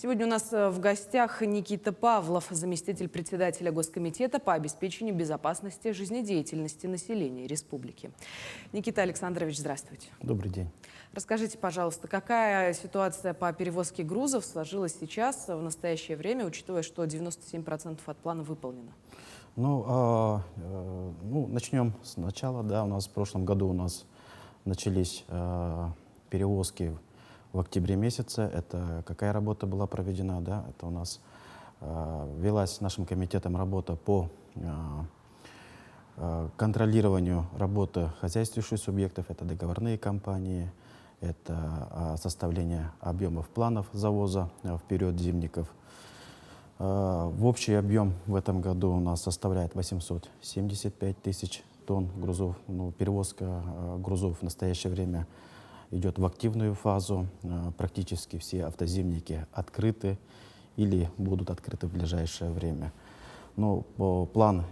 Сегодня у нас в гостях Никита Павлов, заместитель председателя Госкомитета по обеспечению безопасности жизнедеятельности населения республики. Никита Александрович, здравствуйте. Добрый день. Расскажите, пожалуйста, какая ситуация по перевозке грузов сложилась сейчас, в настоящее время, учитывая, что 97% от плана выполнено? Начнем сначала. Да, у нас в прошлом году начались перевозки в октябре месяце. Это какая работа была проведена? Да? Это у нас велась нашим комитетом работа по контролированию работы хозяйствующих субъектов. Это договорные компании, это составление объемов планов завоза в период зимников. В общий объем в этом году у нас составляет 875 тысяч тонн грузов. Перевозка грузов в настоящее время идет в активную фазу. Практически все автозимники открыты или будут открыты в ближайшее время. Плановый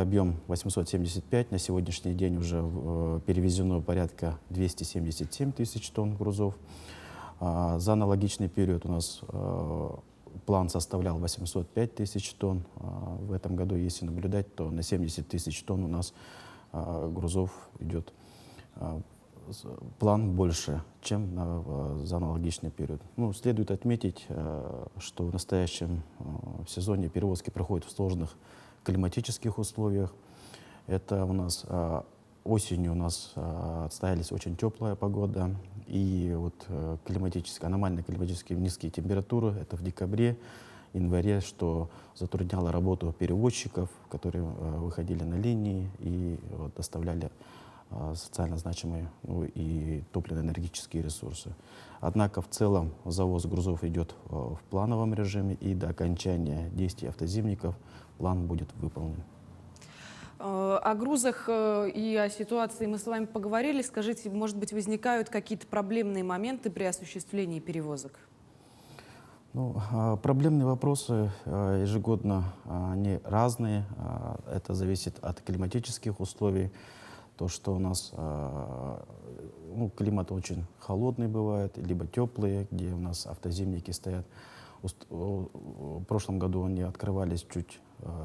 объем 875. На сегодняшний день уже перевезено порядка 277 тысяч тонн грузов. За аналогичный период у нас план составлял 805 тысяч тонн. В этом году, если наблюдать, то на 70 тысяч тонн у нас грузов идет план больше, чем за аналогичный период. Следует отметить, что в настоящем сезоне перевозки проходят в сложных климатических условиях. Это у нас осенью отстоялись очень теплая погода, и аномально климатически низкие температуры, это в декабре, январе, что затрудняло работу перевозчиков, которые выходили на линии и доставляли социально значимые и топливно-энергетические ресурсы. Однако в целом завоз грузов идет в плановом режиме, и до окончания действий автозимников план будет выполнен. О грузах и о ситуации мы с вами поговорили. Скажите, может быть, возникают какие-то проблемные моменты при осуществлении перевозок? Проблемные вопросы ежегодно они разные. Это зависит от климатических условий. То, что у нас климат очень холодный бывает, либо теплые, где у нас автозимники стоят. В прошлом году они открывались чуть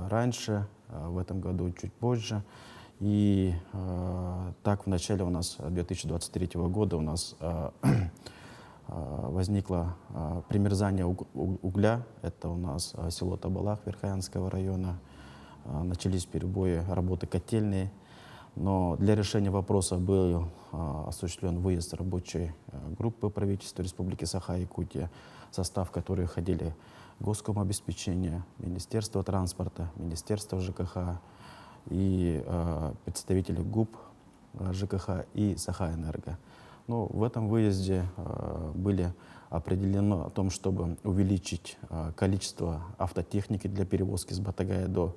раньше, в этом году чуть позже. И так в начале 2023 года у нас возникло примерзание угля. Это у нас село Табалах Верхоянского района. Начались перебои работы котельной. Но для решения вопроса был осуществлен выезд рабочей группы правительства Республики Саха-Якутия, в состав которой входили Госкомобеспечение, Министерство транспорта, Министерство ЖКХ и представители ГУП ЖКХ и Саха-Энерго. В этом выезде были определено о том, чтобы увеличить количество автотехники для перевозки с Батагая до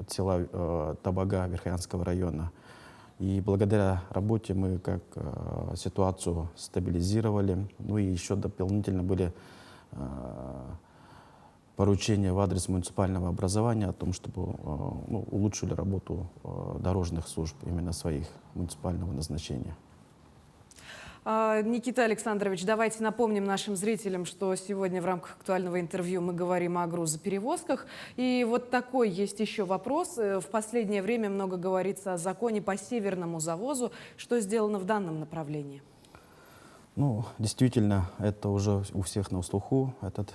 села Табага Верхоянского района. И благодаря работе мы ситуацию стабилизировали. И еще дополнительно были поручения в адрес муниципального образования о том, чтобы улучшили работу дорожных служб именно своих муниципального назначения. Никита Александрович, давайте напомним нашим зрителям, что сегодня в рамках актуального интервью мы говорим о грузоперевозках. И вот такой есть еще вопрос. В последнее время много говорится о законе по северному завозу. Что сделано в данном направлении? Действительно, это уже у всех на слуху, этот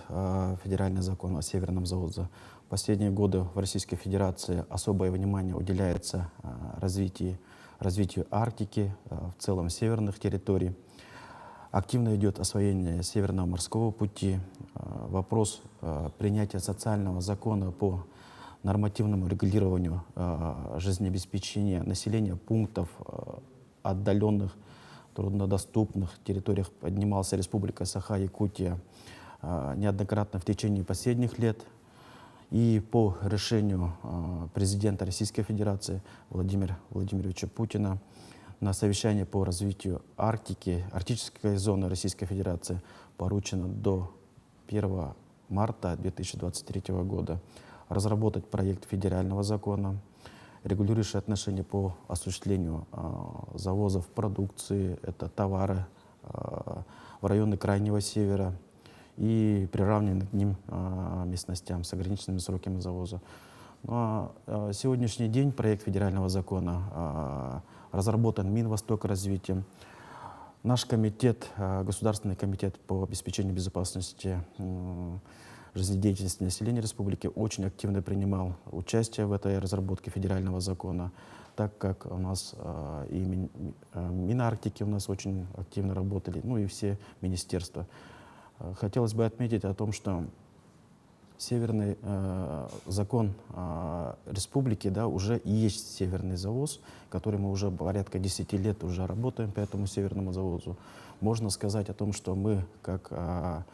федеральный закон о северном завозе. В последние годы в Российской Федерации особое внимание уделяется развитию Арктики, в целом северных территорий. Активно идет освоение Северного морского пути. Вопрос принятия социального закона по нормативному регулированию жизнеобеспечения населения пунктов отдаленных, труднодоступных территориях поднимался Республика Саха-Якутия неоднократно в течение последних лет. И по решению президента Российской Федерации Владимира Владимировича Путина на совещании по развитию Арктики, арктической зоны Российской Федерации поручено до 1 марта 2023 года разработать проект федерального закона, регулирующий отношения по осуществлению завозов продукции, это товары, в районы Крайнего Севера и приравненных к ним местностям с ограниченными сроками завоза. На сегодняшний день проект федерального закона разработан Минвостокразвитием. Наш комитет, Государственный комитет по обеспечению безопасности жизнедеятельности населения республики очень активно принимал участие в этой разработке федерального закона, так как у нас и Минарктики у нас очень активно работали, ну и все министерства. Хотелось бы отметить о том, что северный закон республики, да, уже есть северный завоз, который мы уже порядка 10 лет уже работаем по этому северному завозу. Можно сказать о том, что мы, как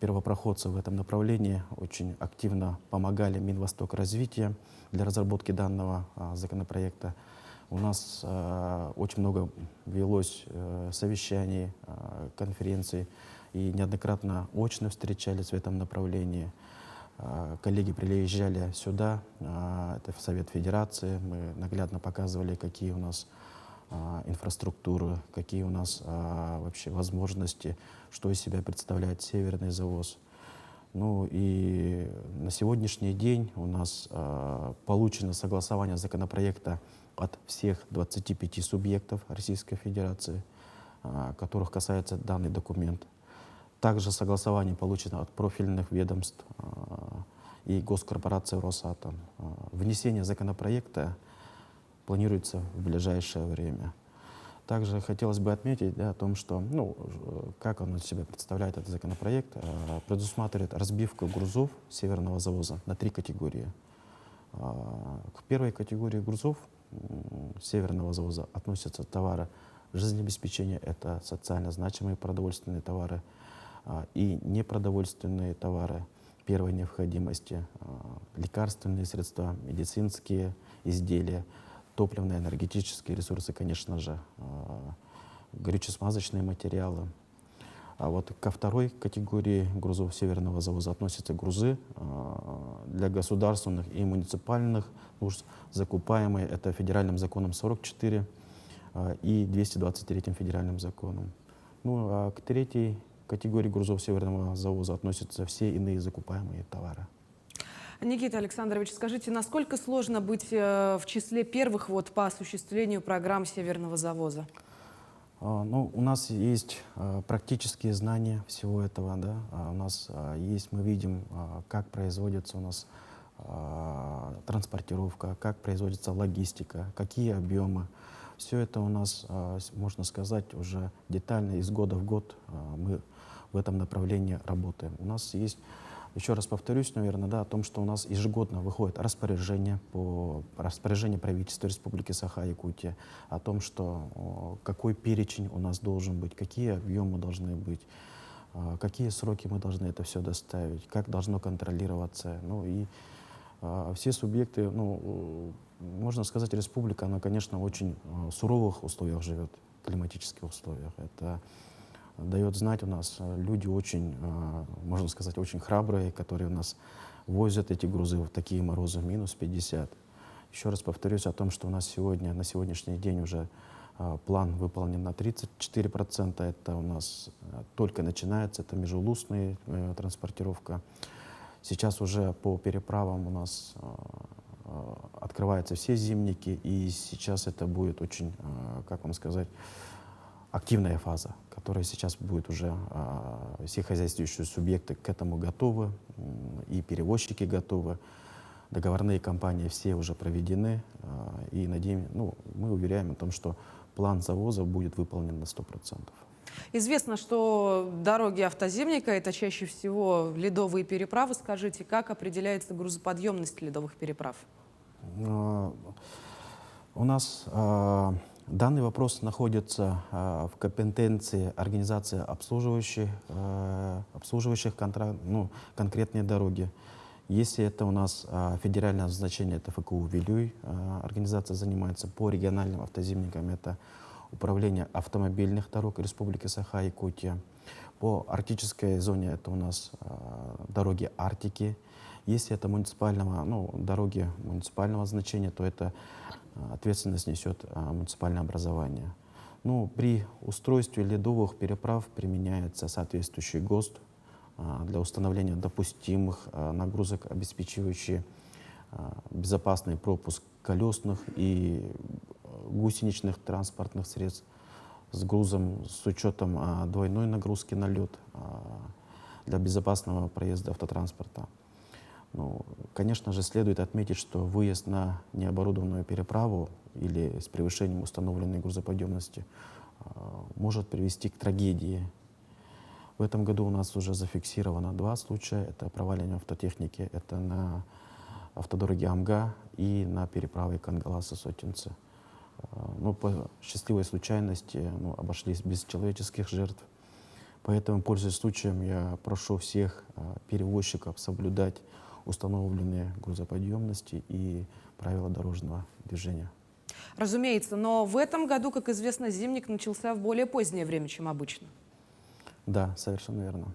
первопроходцы в этом направлении, очень активно помогали Минвостокразвитию для разработки данного законопроекта. У нас очень много велось совещаний, конференций, и неоднократно очно встречались в этом направлении. Коллеги приезжали сюда, это в Совет Федерации, мы наглядно показывали, какие у нас инфраструктуры, какие у нас вообще возможности, что из себя представляет северный завоз. Ну и на сегодняшний день у нас получено согласование законопроекта от всех 25 субъектов Российской Федерации, которых касается данный документ. Также согласование получено от профильных ведомств и госкорпорации Росатом. Внесение законопроекта планируется в ближайшее время. Также хотелось бы отметить, да, о том, что, ну, как он из себя представляет этот законопроект, предусматривает разбивку грузов северного завоза на 3 категории. К первой категории грузов северного завоза относятся товары жизнеобеспечения, это социально значимые продовольственные товары, и непродовольственные товары первой необходимости, лекарственные средства, медицинские изделия, топливные, энергетические ресурсы, конечно же, горюче-смазочные материалы. А вот ко второй категории грузов северного завоза относятся грузы для государственных и муниципальных нужд, закупаемые это федеральным законом 44 и 223 федеральным законом. Ну, а к третьей категории грузов северного завоза относятся все иные закупаемые товары. Никита Александрович, скажите, насколько сложно быть в числе первых вот по осуществлению программ северного завоза? Ну, у нас есть практические знания всего этого, да. У нас есть, мы видим, как производится у нас транспортировка, как производится логистика, какие объемы. Все это у нас, можно сказать, уже детально из года в год мы в этом направлении работаем. У нас есть, еще раз повторюсь, наверное, да, о том, что у нас ежегодно выходит распоряжение правительства Республики Саха-Якутия о том, что какой перечень у нас должен быть, какие объемы должны быть, какие сроки мы должны это все доставить, как должно контролироваться. Ну и все субъекты, ну, можно сказать, республика, она, конечно, в очень суровых условиях живет, климатических условиях. Это дает знать у нас люди очень, можно сказать, очень храбрые, которые у нас возят эти грузы в такие морозы, минус 50. Еще раз повторюсь о том, что у нас сегодня, на сегодняшний день уже план выполнен на 34%. Это у нас только начинается, это межулусная транспортировка. Сейчас уже по переправам у нас открываются все зимники, и сейчас это будет очень, как вам сказать, активная фаза, которая сейчас будет уже, все хозяйствующие субъекты к этому готовы, и перевозчики готовы, договорные кампании все уже проведены, и надеемся, ну, мы уверяем о том, что план завоза будет выполнен на 100%. Известно, что дороги автозимника — это чаще всего ледовые переправы. Скажите, как определяется грузоподъемность ледовых переправ? У нас данный вопрос находится в компетенции организации, обслуживающих конкретные дороги. Если это у нас федеральное значение, это ФКУ «Вилюй», организация занимается по региональным автозимникам, это Управление автомобильных дорог Республики Саха-Якутия. По арктической зоне это у нас дороги Арктики. Если это дороги муниципального значения, то это ответственность несет муниципальное образование. Ну, при устройстве ледовых переправ применяется соответствующий ГОСТ для установления допустимых нагрузок, обеспечивающие безопасный пропуск колесных и гусеничных транспортных средств с грузом с учетом двойной нагрузки на лед для безопасного проезда автотранспорта. Ну, конечно же, следует отметить, что выезд на необорудованную переправу или с превышением установленной грузоподъемности может привести к трагедии. В этом году у нас уже зафиксировано 2 случая. Это проваливание автотехники, это на автодороге Амга и на переправе Кангаласы-Сотинцы. Но по счастливой случайности обошлись без человеческих жертв. Поэтому, пользуясь случаем, я прошу всех перевозчиков соблюдать установленные грузоподъемности и правила дорожного движения. Разумеется, но в этом году, как известно, зимник начался в более позднее время, чем обычно. Да, совершенно верно.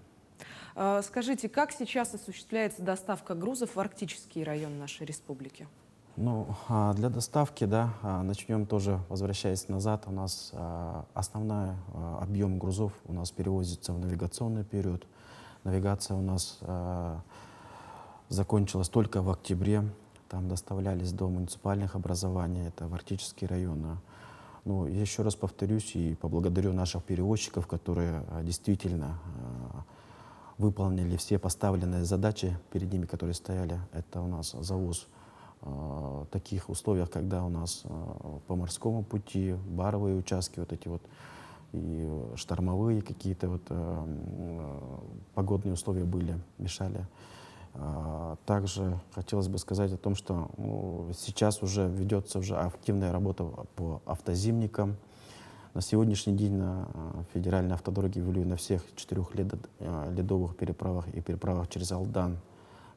Скажите, как сейчас осуществляется доставка грузов в арктический район нашей республики? Ну, для доставки, да, начнем тоже, возвращаясь назад, у нас основной объем грузов у нас перевозится в навигационный период. Навигация у нас закончилась только в октябре. Там доставлялись до муниципальных образований, это в арктический район. Ну, я еще раз повторюсь и поблагодарю наших перевозчиков, которые действительно выполнили все поставленные задачи перед ними, которые стояли. Это у нас завоз в таких условиях, когда у нас по морскому пути баровые участки, вот эти вот, и штормовые какие-то вот погодные условия были, мешали. Также хотелось бы сказать о том, что сейчас уже ведется уже активная работа по автозимникам. На сегодняшний день на федеральной автодороге ввели на всех 4 ледовых переправах и переправах через Алдан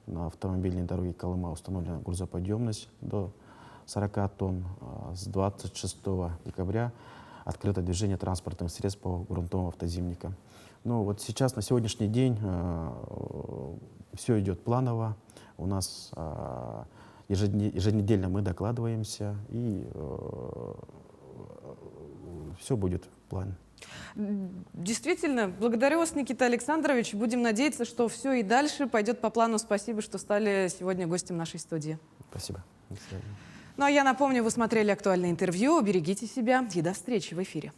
на автомобильной дороге Колыма установлена грузоподъемность до 40 тонн. С 26 декабря открыто движение транспортных средств по грунтовым автозимникам. Ну вот сейчас, на сегодняшний день, все идет планово. У нас еженедельно мы докладываемся, и все будет в плане. Действительно, благодарю вас, Никита Александрович. Будем надеяться, что все и дальше пойдет по плану. Спасибо, что стали сегодня гостем нашей студии. Спасибо. До свидания. Ну а я напомню, вы смотрели актуальное интервью. Берегите себя и до встречи в эфире.